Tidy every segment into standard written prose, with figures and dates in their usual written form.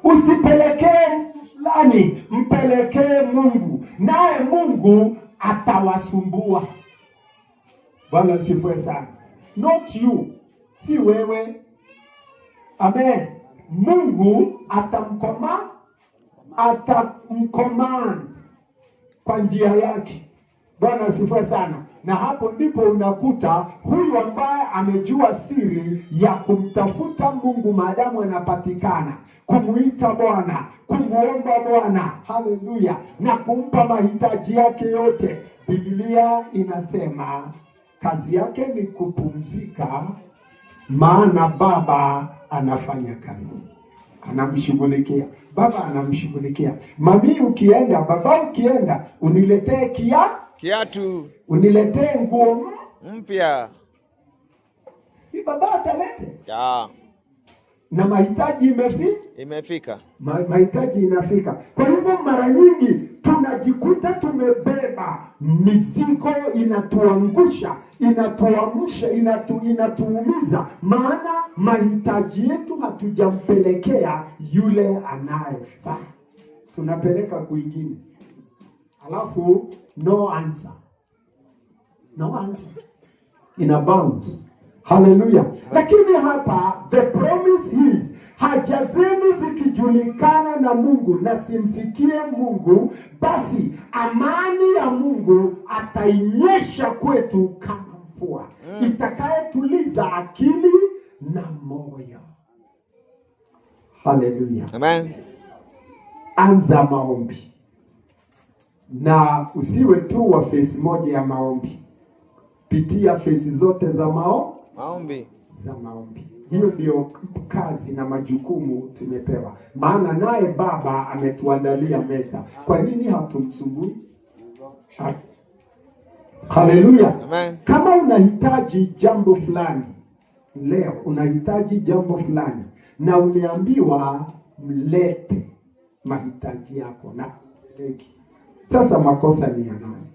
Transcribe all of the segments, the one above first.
Usipelekee fulani, mpelekee Mungu, naye Mungu atawasumbua. Bwana asifiwe sana. Not you, si wewe. Amen. Mungu atamcommand kwa njia yake. Bwana asifiwe sana. Na hapo ndipo unakuta huyu ambaye amejua siri ya kumtafuta Mungu maadamu anapatikana, kumuita Bwana, kumuomba Bwana, haleluya, na kumpa mahitaji yake yote. Biblia inasema kazi yake ni kupumzika, maana Baba anafanya kazi. Anamshughulikia. Baba anamshughulikia. Mami ukienda, baba ukienda, uniletee kiatu. Uniletee nguo mpya. Si baba atalete? Ya. Na mahitaji imefika. Mahitaji inafika. Kwa hivyo mara nyingi tunajikuta tumebeba mizigo, inatuangusha, inatuamsha, inatuumiza, maana mahitaji yetu hatujampelekea yule anayefaa. Tunapeleka kwingine. Alafu no answer. In a bounce. Hallelujah. Lakini hapa the promise is, haja zenu zikijulikana na Mungu na simfikie Mungu, basi amani ya Mungu atainyesha kwetu kama mvua, itakayetuliza akili na moyo. Hallelujah. Amen. Anza maombi. Na usiwe tu wa face moja ya maombi. Pitia face zote za maombi. Hiyo ndio kazi na majukumu tumepewa. Maana naye Baba ametuandalia meza. Kwa nini hatumsumbui? Haleluya. Amen. Kama unahitaji jambo fulani leo, unahitaji jambo fulani na umeambiwa mlete mahitaji yako na leki. Sasa makosa ni ya nani?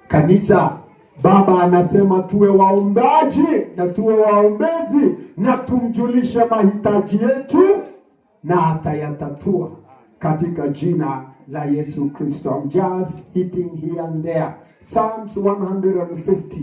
Kanisa, Baba anasema tuwe waombaji na tuwe waombezi na tumjulishe mahitaji yetu na atayatatua katika jina la Yesu Kristo. I'm just hitting here and there. Psalms 150